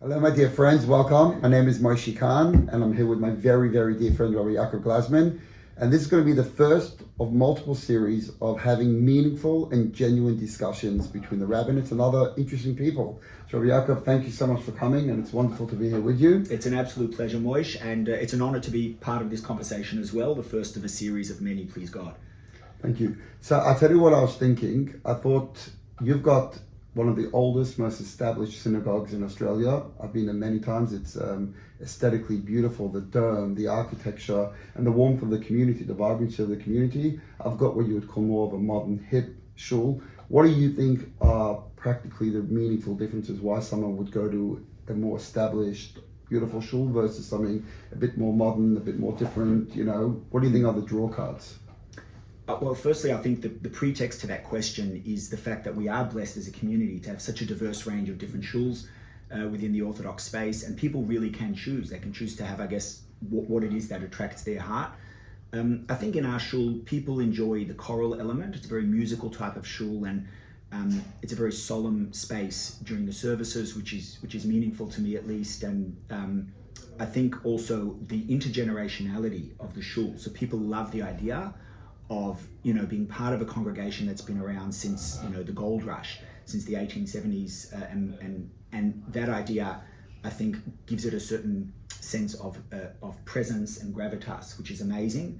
Hello, my dear friends. Welcome. My name is Moshe Kahn, and I'm here with my very, very dear friend, Rabbi Yaakov Glasman. And this is going to be the first of multiple series of having meaningful and genuine discussions between the rabbinates and other interesting people. So, Rabbi Yaakov, thank you so much for coming, and it's wonderful to be here with you. It's an absolute pleasure, Moish, and it's an honor to be part of this conversation as well, the first of a series of many, please God. Thank you. So, I'll tell you what I was thinking. I thought you've got one of the oldest, most established synagogues in Australia. I've been there many times. It's aesthetically beautiful, the dome, the architecture, and the warmth of the community, the vibrancy of the community. I've got what you would call more of a modern, hip shul. What do you think are practically the meaningful differences why someone would go to a more established, beautiful shul versus something a bit more modern, a bit more different? You know, what do you think are the draw cards? Well, firstly, I think the pretext to that question is the fact that we are blessed as a community to have such a diverse range of different shuls within the Orthodox space, and people really can choose. They can choose to have, I guess, what it is that attracts their heart. I think in our shul, people enjoy the choral element. It's a very musical type of shul, and it's a very solemn space during the services, which is meaningful to me at least. And I think also the intergenerationality of the shul. So people love the idea of, you know, being part of a congregation that's been around since, you know, the gold rush, since the 1870s, and that idea, I think, gives it a certain sense of presence and gravitas, which is amazing.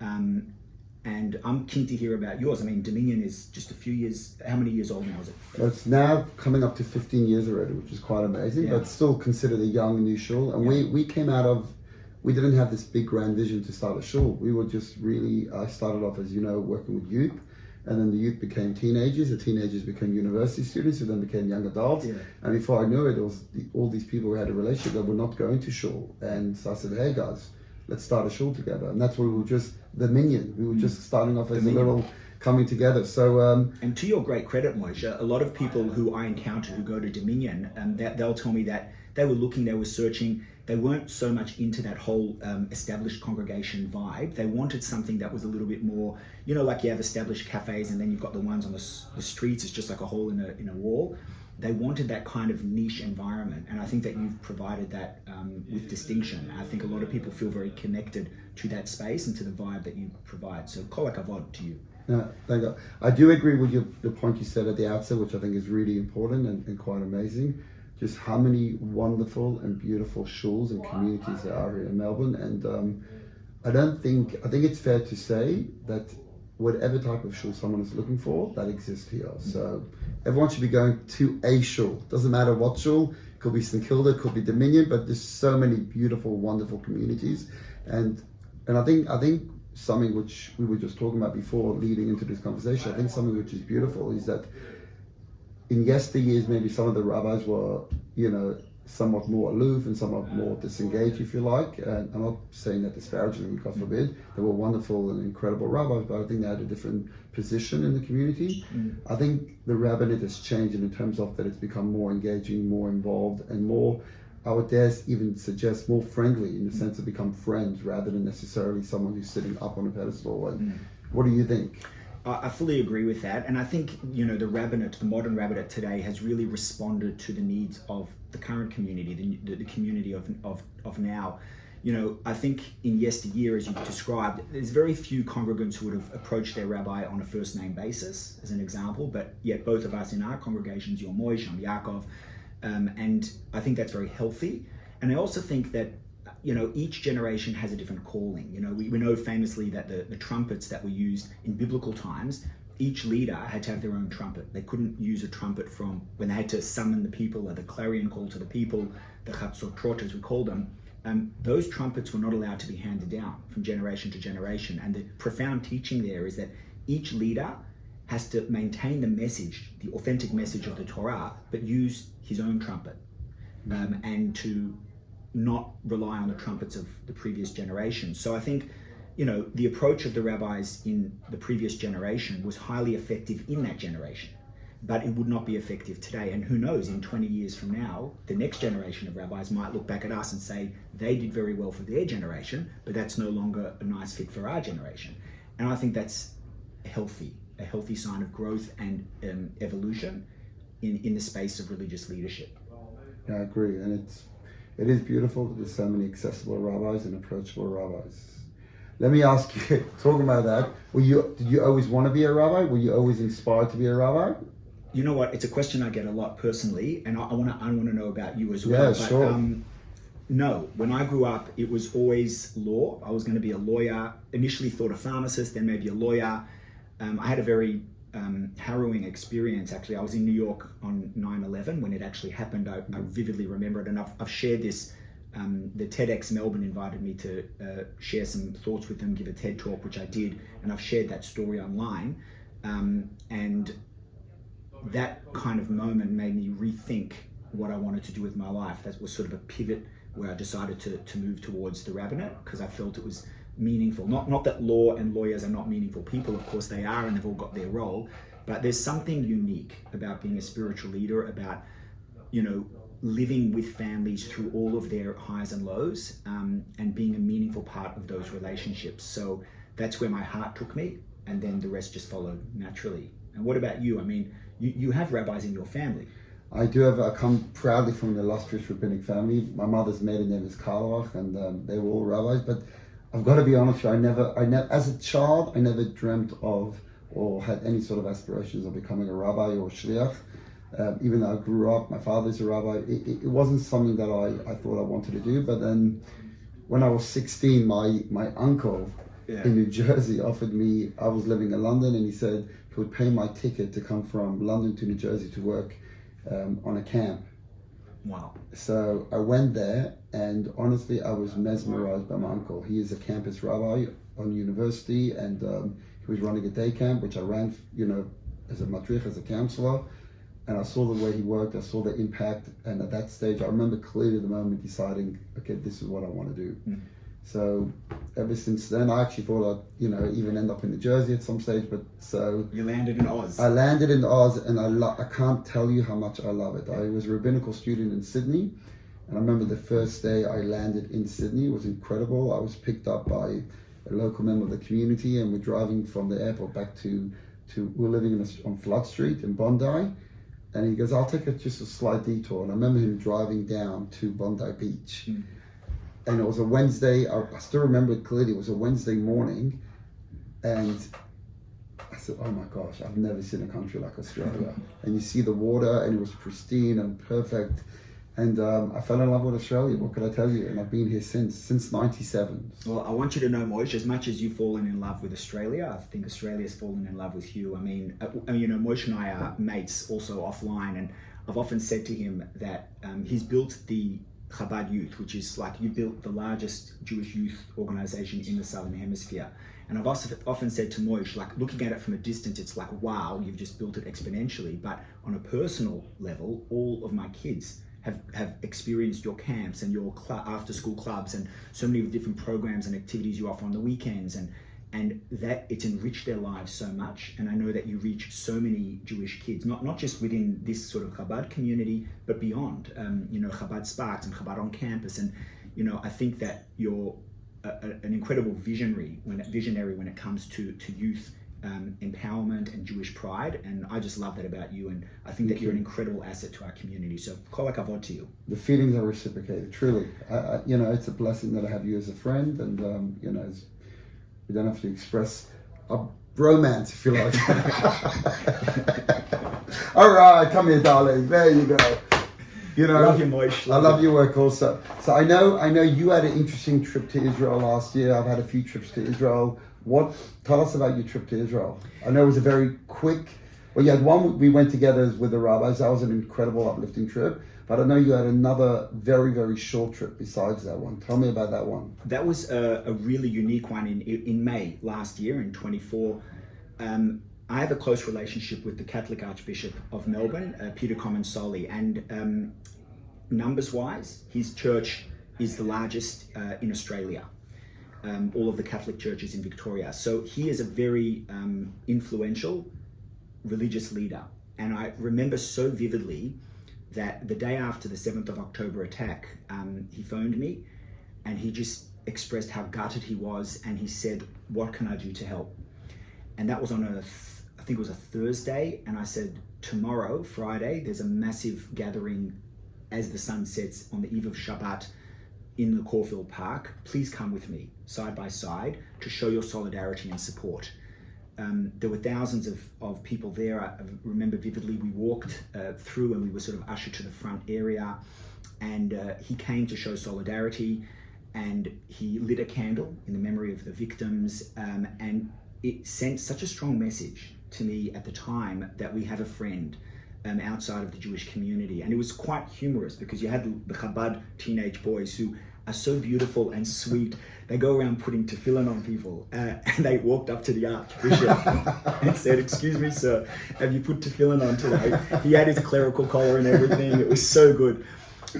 And I'm keen to hear about yours. I mean, Dominion is just a few years. How many years old now is it? It's now coming up to 15 years already, which is quite amazing, but still considered a young new shul. And we came out of. We didn't have this big grand vision to start a shul. We were just really, I started off as, you know, working with youth, and then the youth became teenagers, the teenagers became university students, who then became young adults. Yeah. And before I knew it, was all these people who had a relationship that were not going to shul. And so I said, hey guys, let's start a shul together. And that's where we were just the minyan. We were just starting off as a little coming together. So and to your great credit, Moshe, a lot of people who I encounter who go to Dominion, they'll tell me that they were looking, they were searching. They weren't so much into that whole established congregation vibe. They wanted something that was a little bit more, you know, like you have established cafes and then you've got the ones on the streets. It's just like a hole in a wall. They wanted that kind of niche environment, and I think that you've provided that with distinction. I think a lot of people feel very connected to that space and to the vibe that you provide. So kol hakavod to you. Yeah, thank you. I do agree with the point you said at the outset, which I think is really important and quite amazing. Just how many wonderful and beautiful shuls and communities there are here in Melbourne. And I think it's fair to say that whatever type of shul someone is looking for, that exists here. So everyone should be going to a shul. Doesn't matter what shul. It could be St Kilda, it could be Dominion, but there's so many beautiful, wonderful communities. And I think something which we were just talking about before leading into this conversation, I think something which is beautiful is that in yesteryears, maybe some of the rabbis were, you know, somewhat more aloof and somewhat more disengaged, if you like. And I'm not saying that disparagingly, God forbid. They were wonderful and incredible rabbis, but I think they had a different position in the community. I think the rabbinate has changed in terms of that it's become more engaging, more involved, and more, I would dare even suggest, more friendly in the sense of become friends rather than necessarily someone who's sitting up on a pedestal. And what do you think? I fully agree with that, and I think, you know, the rabbinate, the modern rabbinate today, has really responded to the needs of the current community, the community of now. You know, I think in yesteryear, as you described, there's very few congregants who would have approached their rabbi on a first name basis, as an example. But yet, both of us in our congregations, you're Moish, I'm Yaakov, and I think that's very healthy. And I also think that, you know, each generation has a different calling. You know, we know famously that the trumpets that were used in biblical times, each leader had to have their own trumpet. They couldn't use a trumpet from when they had to summon the people, or the clarion call to the people, the chatzotrot as we call them. Those trumpets were not allowed to be handed down from generation to generation. And the profound teaching there is that each leader has to maintain the message, the authentic message of the Torah, but use his own trumpet, and to not rely on the trumpets of the previous generation. So I think, you know, the approach of the rabbis in the previous generation was highly effective in that generation, but it would not be effective today. And who knows, in 20 years from now, the next generation of rabbis might look back at us and say they did very well for their generation, but that's no longer a nice fit for our generation. And I think that's a healthy sign of growth and evolution in the space of religious leadership. Yeah, I agree, and it is beautiful that there's so many accessible rabbis and approachable rabbis. Let me ask you, talking about that, did you always want to be a rabbi? Were you always inspired to be a rabbi? You know what? It's a question I get a lot personally, and I want to know about you as well. Yeah, sure. No, when I grew up, it was always law. I was going to be a lawyer. Initially thought a pharmacist, then maybe a lawyer. I had a very harrowing experience, actually. I was in New York on 9/11 when it actually happened. I vividly remember it, and I've shared this. The TEDx Melbourne invited me to share some thoughts with them, give a TED talk, which I did, and I've shared that story online. And that kind of moment made me rethink what I wanted to do with my life. That was sort of a pivot where I decided to move towards the rabbinate, because I felt it was meaningful. Not that law and lawyers are not meaningful people, of course they are, and they've all got their role, but there's something unique about being a spiritual leader, about, living with families through all of their highs and lows, and being a meaningful part of those relationships. So that's where my heart took me, and then the rest just followed naturally. And what about you? I mean, you have rabbis in your family. I do have. I come proudly from an illustrious rabbinic family. My mother's maiden name is Karlach, and they were all rabbis. But I've got to be honest with you, I never, as a child, I never dreamt of or had any sort of aspirations of becoming a rabbi or a shliach. Even though I grew up, my father's a rabbi. It wasn't something that I thought I wanted to do. But then, when I was 16, my uncle in New Jersey offered me. I was living in London, and he said he would pay my ticket to come from London to New Jersey to work on a camp. Wow. So I went there, and honestly, I was mesmerized by my uncle. He is a campus rabbi on university, and he was running a day camp, which I ran, as a madrich, as a counselor. And I saw the way he worked, I saw the impact, and at that stage, I remember clearly the moment deciding, okay, this is what I want to do. Mm. So ever since then, I actually thought I'd, even end up in New Jersey at some stage, but so... You landed in Oz. I landed in Oz, and I can't tell you how much I love it. I was a rabbinical student in Sydney, and I remember the first day I landed in Sydney. It was incredible. I was picked up by a local member of the community, and we're driving from the airport back to we're living on Flood Street in Bondi, and he goes, I'll take just a slight detour. And I remember him driving down to Bondi Beach. Mm. And it was a Wednesday, I still remember it clearly, it was a Wednesday morning, and I said, oh my gosh, I've never seen a country like Australia. And you see the water, and it was pristine and perfect, and I fell in love with Australia, what could I tell you? And I've been here since 97. Well, I want you to know, Moshe, as much as you've fallen in love with Australia, I think Australia's fallen in love with you. I mean, Moshe and I are mates also offline, and I've often said to him that he's built the Chabad Youth, which is like, you built the largest Jewish youth organization in the Southern Hemisphere. And I've also often said to Moshe, like, looking at it from a distance, it's like, wow, you've just built it exponentially. But on a personal level, all of my kids have experienced your camps and your after school clubs and so many different programs and activities you offer on the weekends, and that it's enriched their lives so much. And I know that you reach so many Jewish kids, not just within this sort of Chabad community, but beyond, Chabad Sparks and Chabad on campus. And, I think that you're an incredible visionary when it comes to youth empowerment and Jewish pride. And I just love that about you. And I think that you're an incredible asset to our community. So kol hakavod to you. The feelings are reciprocated, truly. It's a blessing that I have you as a friend, and, we don't have to express a bromance, if you like. All right, come here, darling. There you go. I love you, Moshe. I love your work also. So I know you had an interesting trip to Israel last year. I've had a few trips to Israel. Tell us about your trip to Israel. I know it was a very quick. Well, you had one we went together with the rabbis. That was an incredible, uplifting trip. But I know you had another very, very short trip besides that one. Tell me about that one. That was a really unique one in May last year, in 24. I have a close relationship with the Catholic Archbishop of Melbourne, Peter Comensoli, and numbers-wise, his church is the largest in Australia. All of the Catholic churches in Victoria. So he is a very influential religious leader. And I remember so vividly that the day after the 7th of October attack, he phoned me, and he just expressed how gutted he was, and he said, what can I do to help? And that was on I think it was a Thursday, and I said, tomorrow, Friday, there's a massive gathering as the sun sets on the eve of Shabbat in the Corfield Park, please come with me side by side to show your solidarity and support. There were thousands of people there. I remember vividly, we walked through and we were sort of ushered to the front area, and he came to show solidarity, and he lit a candle in the memory of the victims, and it sent such a strong message to me at the time that we have a friend outside of the Jewish community. And it was quite humorous because you had the Chabad teenage boys who are so beautiful and sweet. They go around putting tefillin on people, and they walked up to the Archbishop and said, "Excuse me, sir, have you put tefillin on today?" He had his clerical collar and everything. It was so good.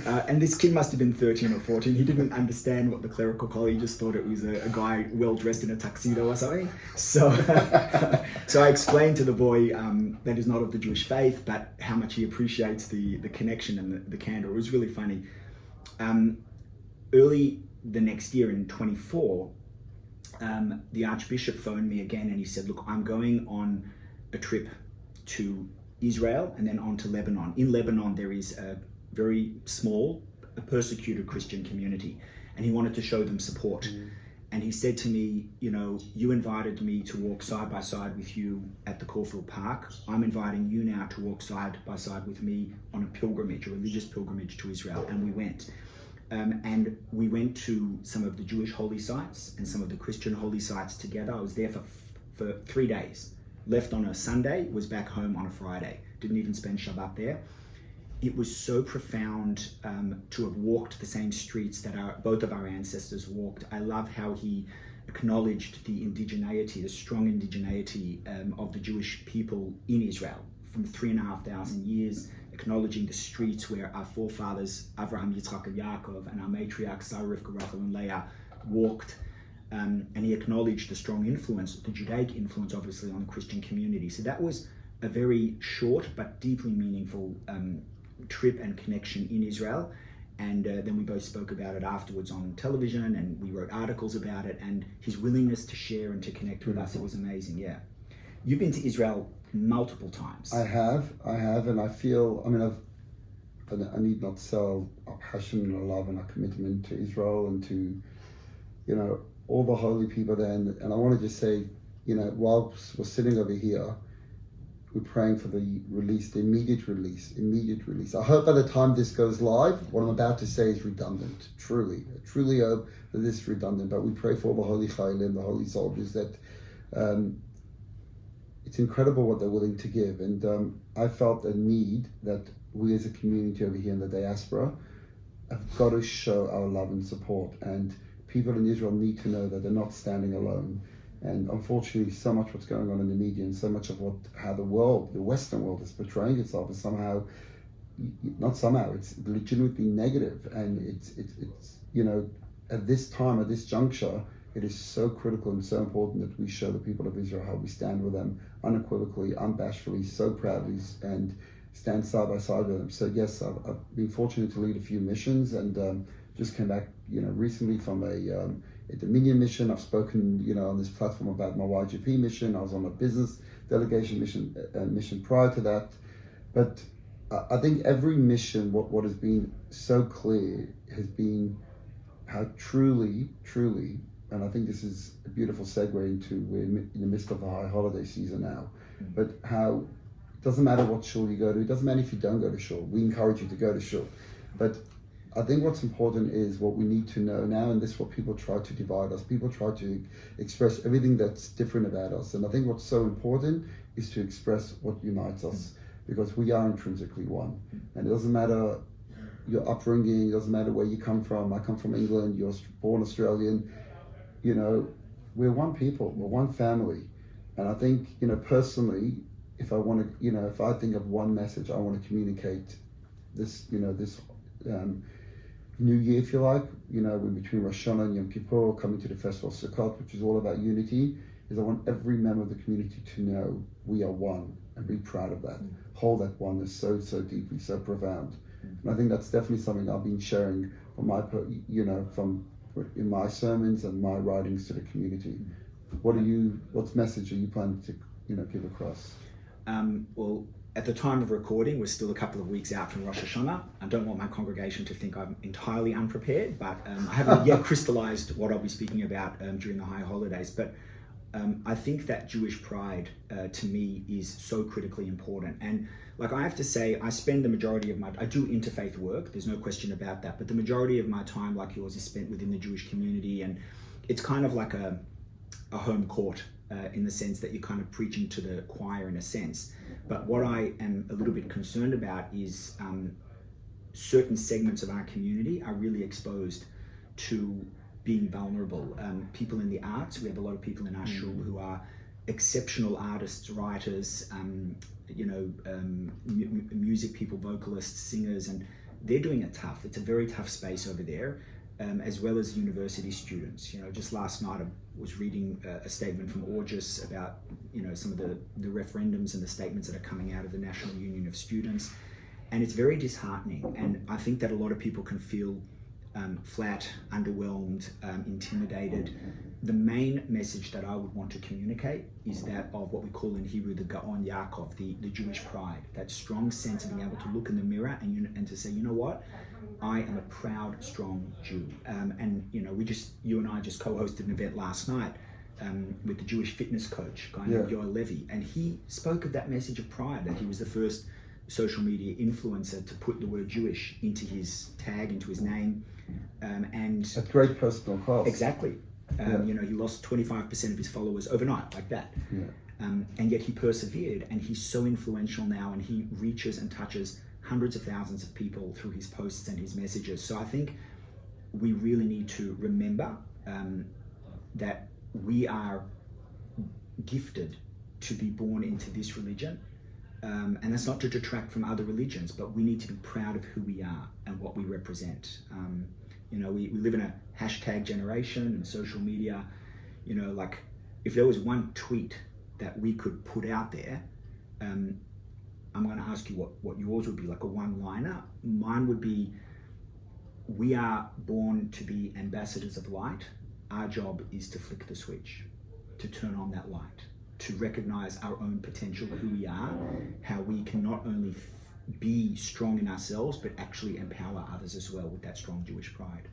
And this kid must have been 13 or 14. He didn't understand what the clerical collar, he just thought it was a guy well dressed in a tuxedo or something. So so I explained to the boy that he's not of the Jewish faith, but how much he appreciates the connection and the candor. It was really funny. Early the next year in 24, the Archbishop phoned me again and he said, "Look, I'm going on a trip to Israel and then on to Lebanon. In Lebanon, there is a very small, persecuted Christian community, and he wanted to show them support." And he said to me, "You know, you invited me to walk side by side with you at the Corfield Park. I'm inviting you now to walk side by side with me on a pilgrimage, a religious pilgrimage to Israel." And we went. And we went to some of the Jewish holy sites and some of the Christian holy sites together. I was there for 3 days. Left on a Sunday, was back home on a Friday. Didn't even spend Shabbat there. It was so profound to have walked the same streets that both of our ancestors walked. I love how he acknowledged the indigeneity, the strong indigeneity of the Jewish people in Israel from 3,500 years, acknowledging the streets where our forefathers, Avraham, Yitzchak, and Yaakov, and our matriarchs, Sarah, Rivka, Rachel, and Leah, walked. And he acknowledged the strong influence, the Judaic influence, obviously, on the Christian community. So that was a very short but deeply meaningful trip and connection in Israel. And then we both spoke about it afterwards on television, and we wrote articles about it, and his willingness to share and to connect with us, it was amazing. Yeah. You've been to Israel multiple times. I have, and I feel, I need not sell our passion and our love and our commitment to Israel and to, all the holy people there. And I want to just say, whilst we're sitting over here, we're praying for the immediate release. I hope by the time this goes live, what I'm about to say is redundant. I truly hope that this is redundant. But we pray for all the holy Chaylim, the holy soldiers, that it's incredible what they're willing to give. And I felt a need that we as a community over here in the diaspora have got to show our love and support. And people in Israel need to know that they're not standing alone. And unfortunately, so much what's going on in the media and so much of how the Western world is portraying itself is somehow, it's legitimately negative. And it's at this time, at this juncture, it is so critical and so important that we show the people of Israel how we stand with them unequivocally, unabashedly, so proudly, and stand side by side with them. So yes, I've been fortunate to lead a few missions, and just came back, recently from a Dominion mission. I've spoken, on this platform about my YGP mission. I was on a business delegation mission prior to that. But I think every mission, what has been so clear has been how truly, and I think this is a beautiful segue into, we're in the midst of a high holiday season now, but how it doesn't matter what shul you go to, it doesn't matter if you don't go to shul, we encourage you to go to shul. But I think what's important is what we need to know now, and this is what people try to divide us. People try to express everything that's different about us. And I think what's so important is to express what unites us, because we are intrinsically one. And it doesn't matter your upbringing, it doesn't matter where you come from. I come from England, you're born Australian. We're one people, we're one family. And I think, personally, if I want to, if I think of one message, I want to communicate this, this New Year, if you like, when between Rosh Hashanah and Yom Kippur, coming to the festival of Sukkot, which is all about unity, is I want every member of the community to know we are one and be proud of that. Hold that oneness so deeply, so profound. And I think that's definitely something I've been sharing from my, in my sermons and my writings to the community. What message are you planning to, give across? Well, at the time of recording, we're still a couple of weeks out from Rosh Hashanah. I don't want my congregation to think I'm entirely unprepared, but I haven't yet crystallized what I'll be speaking about during the high holidays. But I think that Jewish pride, to me, is so critically important. And like I have to say, I spend the majority of I do interfaith work, there's no question about that, but the majority of my time, like yours, is spent within the Jewish community, and it's kind of like a home court in the sense that you're kind of preaching to the choir in a sense. But what I am a little bit concerned about is certain segments of our community are really exposed to being vulnerable. People in the arts, we have a lot of people in our shul who are exceptional artists, writers, music people, vocalists, singers, and they're doing it tough. It's a very tough space over there, as well as university students. Just last night I was reading a statement from August about some of the referendums and the statements that are coming out of the National Union of Students, and it's very disheartening. And I think that a lot of people can feel flat, underwhelmed, intimidated. The main message that I would want to communicate is that of what we call in Hebrew the Gaon Yaakov, the Jewish pride, that strong sense of being able to look in the mirror and to say, you know what, I am a proud, strong Jew. You and I just co-hosted an event last night with the Jewish fitness coach, a guy named Yoel Levy, and he spoke of that message of pride, that he was the first social media influencer to put the word Jewish into his tag, into his name, and a great personal cost. Exactly. He lost 25% of his followers overnight, like that. And yet he persevered, and he's so influential now, and he reaches and touches hundreds of thousands of people through his posts and his messages. So I think we really need to remember that we are gifted to be born into this religion. And that's not to detract from other religions, but we need to be proud of who we are and what we represent. We live in a hashtag generation and social media. Like if there was one tweet that we could put out there, I'm going to ask you what yours would be, like a one-liner. Mine would be, we are born to be ambassadors of light. Our job is to flick the switch, to turn on that light, to recognize our own potential, who we are, how we can not only be strong in ourselves, but actually empower others as well with that strong Jewish pride.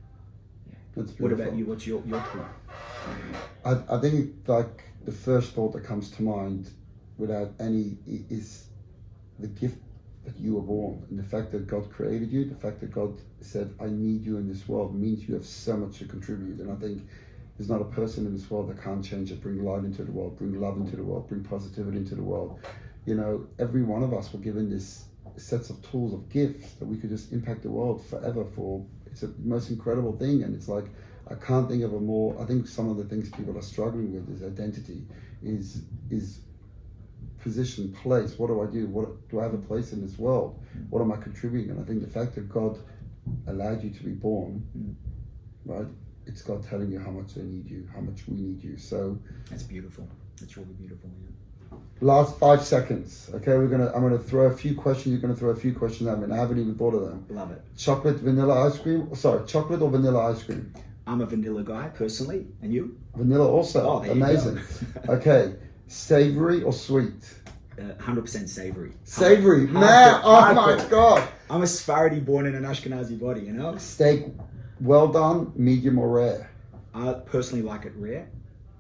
What about you? What's your truth? I think like the first thought that comes to mind without any is the gift that you were born, and the fact that God created you, the fact that God said, I need you in this world, means you have so much to contribute. And I think there's not a person in this world that can't change it, bring light into the world, bring love into the world, bring positivity into the world. Every one of us were given this sets of tools, of gifts that we could just impact the world forever for. It's the most incredible thing. And it's like, I can't think of a more, I think some of the things people are struggling with is identity, is position, place. What do I do? What do I have a place in this world? What am I contributing? And I think the fact that God allowed you to be born, right? It's God telling you how much they need you, how much we need you. So that's beautiful. That's really beautiful. Yeah. Last 5 seconds. Okay, I'm gonna throw a few questions. You're gonna throw a few questions at me, and I haven't even thought of them. Love it. Chocolate vanilla ice cream. Sorry, chocolate or vanilla ice cream? I'm a vanilla guy personally, and you? Vanilla also. Oh, there amazing. You go. Okay, savory or sweet? 100% savory. Savory, man! Oh my God! I'm a Sephardi born in an Ashkenazi body, Steak, well done, medium or rare? I personally like it rare.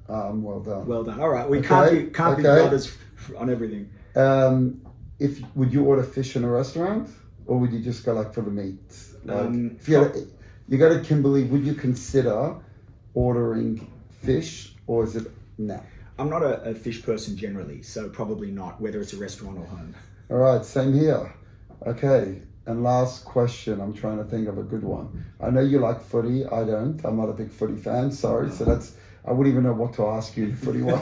Well done. Well done. All right, we can't be brothers on everything. Would you order fish in a restaurant, or would you just go like for the meat? If you go to Kimberley, would you consider ordering fish, or is it no? I'm not a fish person generally, so probably not, whether it's a restaurant or home. All right, same here. Okay, and last question. I'm trying to think of a good one. I know you like footy. I don't. I'm not a big footy fan. Sorry. So I wouldn't even know what to ask you the footy one.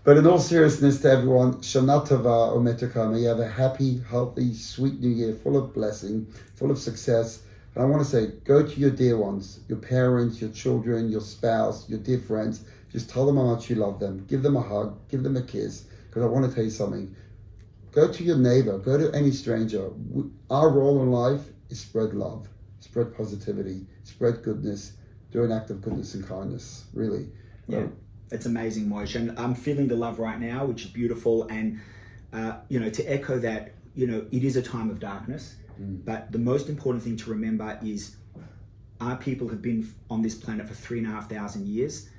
But in all seriousness to everyone, Shana Tova U'Metaka, may you have a happy, healthy, sweet new year, full of blessing, full of success. And I want to say, go to your dear ones, your parents, your children, your spouse, your dear friends. Just tell them how much you love them. Give them a hug. Give them a kiss. Because I want to tell you something. Go to your neighbor. Go to any stranger. Our role in life is spread love, spread positivity, spread goodness, do an act of goodness and kindness. Really. Yeah. It's amazing, Moshe. And I'm feeling the love right now, which is beautiful. And to echo that, it is a time of darkness, but the most important thing to remember is our people have been on this planet for 3,500 years,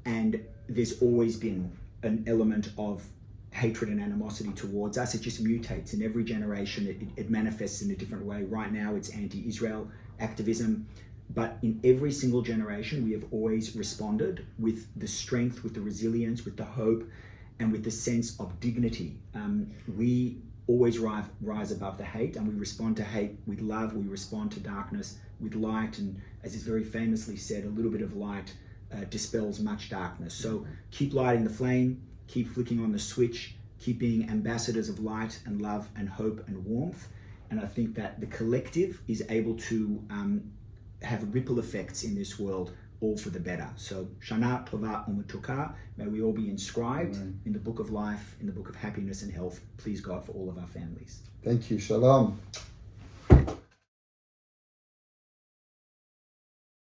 and there's always been an element of hatred and animosity towards us. It just mutates in every generation. It manifests in a different way. Right now it's anti-Israel activism, but in every single generation we have always responded with the strength, with the resilience, with the hope, and with the sense of dignity. We always rise above the hate, and we respond to hate with love. We respond to darkness with light, and as is very famously said, a little bit of light dispels much darkness. So keep lighting the flame, keep flicking on the switch, keep being ambassadors of light and love and hope and warmth. And I think that the collective is able to have ripple effects in this world, all for the better. So Shana Tova Umutuka, may we all be inscribed in the book of life, in the book of happiness and health. Please God for all of our families. Thank you. Shalom.